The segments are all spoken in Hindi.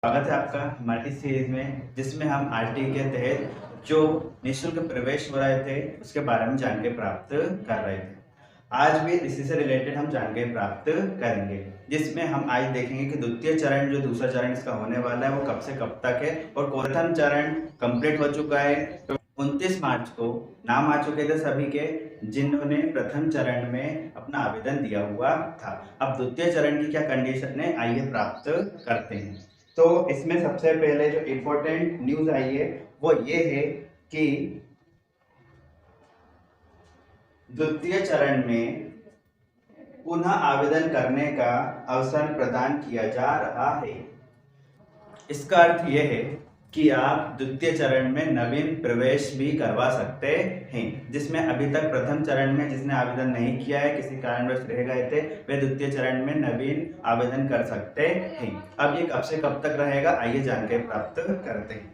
स्वागत है आपका हमारी सीरीज में, जिसमें हम आरटी के तहत जो निःशुल्क प्रवेश हो रहे थे उसके बारे में जानकारी प्राप्त कर रहे थे। आज भी इसी से रिलेटेड हम जानकारी प्राप्त करेंगे, जिसमें हम आज देखेंगे कि द्वितीय चरण जो दूसरा चरण इसका होने वाला है वो कब से कब तक है और प्रथम चरण कंप्लीट हो चुका है। तो 29 मार्च को नाम आ चुके थे सभी के, जिन्होंने प्रथम चरण में अपना आवेदन दिया हुआ था। अब द्वितीय चरण की क्या कंडीशन है, आइए प्राप्त करते हैं। तो इसमें सबसे पहले जो इम्पोर्टेंट न्यूज आई है वो ये है कि द्वितीय चरण में पुनः आवेदन करने का अवसर प्रदान किया जा रहा है। इसका अर्थ यह है कि आप द्वितीय चरण में नवीन प्रवेश भी करवा सकते हैं, जिसमें अभी तक प्रथम चरण में जिसने आवेदन नहीं किया है, किसी कारणवश रह गए थे, वे द्वितीय चरण में नवीन आवेदन कर सकते हैं। अब ये कब से कब तक रहेगा, आइए जानकारी प्राप्त करते हैं।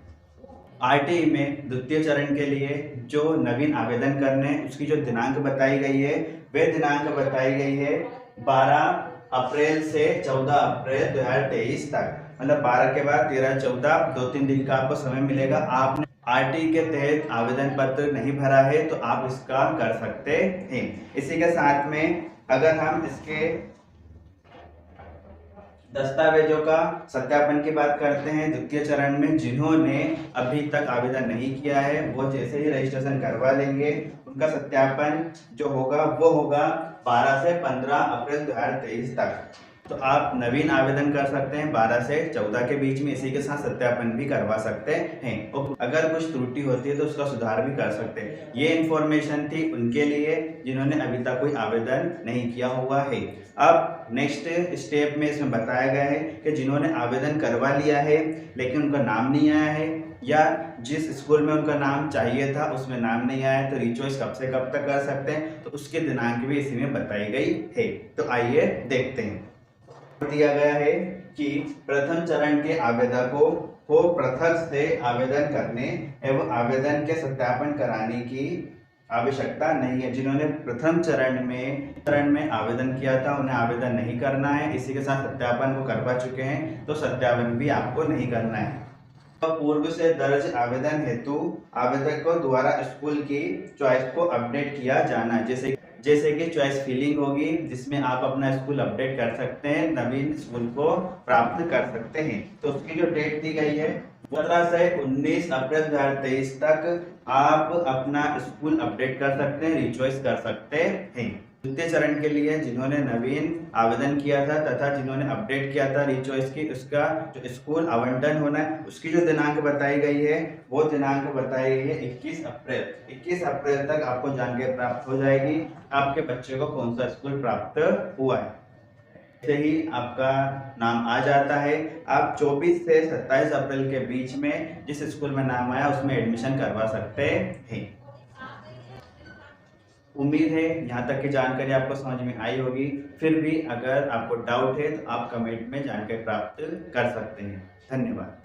आरटीई में द्वितीय चरण के लिए जो नवीन आवेदन करने उसकी जो दिनांक बताई गई है, वे दिनांक बताई गई है 12 अप्रैल से 14 अप्रैल 2023 तक। मतलब 12 के बाद 13, 14 2-3 दिन का आपको समय मिलेगा। आपने आरटीई के तहत आवेदन पत्र नहीं भरा है तो आप इसका कर सकते हैं। इसी के साथ में अगर हम इसके दस्तावेजों का सत्यापन की बात करते हैं, द्वितीय चरण में जिन्होंने अभी तक आवेदन नहीं किया है वो जैसे ही रजिस्ट्रेशन करवा लेंगे, उनका सत्यापन जो होगा वो होगा 12 से 15 अप्रैल 2023 तक। तो आप नवीन आवेदन कर सकते हैं 12 से 14 के बीच में, इसी के साथ सत्यापन भी करवा सकते हैं और अगर कुछ त्रुटि होती है तो उसका सुधार भी कर सकते हैं। ये इन्फॉर्मेशन थी उनके लिए जिन्होंने अभी तक कोई आवेदन नहीं किया हुआ है। अब नेक्स्ट स्टेप में इसमें बताया गया है कि जिन्होंने आवेदन करवा लिया है लेकिन उनका नाम नहीं आया है, या जिस स्कूल में उनका नाम चाहिए था उसमें नाम नहीं आया, तो रीचॉइस कब से कब तक कर सकते हैं, तो उसके दिनांक भी इसी में बताई गई है। तो आइए देखते हैं। दिया गया है कि प्रथम चरण के आवेदकों को पृथक से आवेदन करने एवं आवेदन के सत्यापन कराने की आवश्यकता नहीं है। जिन्होंने प्रथम चरण में आवेदन किया था उन्हें आवेदन नहीं करना है। इसी के साथ सत्यापन को करवा चुके हैं तो सत्यापन भी आपको नहीं करना है। तो पूर्व से दर्ज आवेदन हेतु आवेदकों द्वारा स्कूल की चॉइस को अपडेट किया जाना, जैसे कि चॉइस फिलिंग होगी जिसमें आप अपना स्कूल अपडेट कर सकते हैं, नवीन स्कूल को प्राप्त कर सकते हैं। तो उसकी जो डेट दी गई है 15 से 19 अप्रैल 2023 तक आप अपना स्कूल अपडेट कर सकते हैं, रीचॉइस कर सकते हैं। द्वितीय चरण के लिए जिन्होंने नवीन आवेदन किया था तथा जिन्होंने अपडेट किया था रीचॉइस की, उसका जो स्कूल आवंटन होना है उसकी जो दिनांक बताई गई है वो दिनांक बताई गई है 21 अप्रैल। 21 अप्रैल तक आपको जानकारी प्राप्त हो जाएगी आपके बच्चे को कौन सा स्कूल प्राप्त हुआ है। से ही आपका नाम आ जाता है, आप 24 से 27 अप्रैल के बीच में जिस स्कूल में नाम आया उसमें एडमिशन करवा सकते हैं। उम्मीद है यहाँ तक की जानकारी आपको समझ में आई होगी। फिर भी अगर आपको डाउट है तो आप कमेंट में जानकारी प्राप्त कर सकते हैं। धन्यवाद।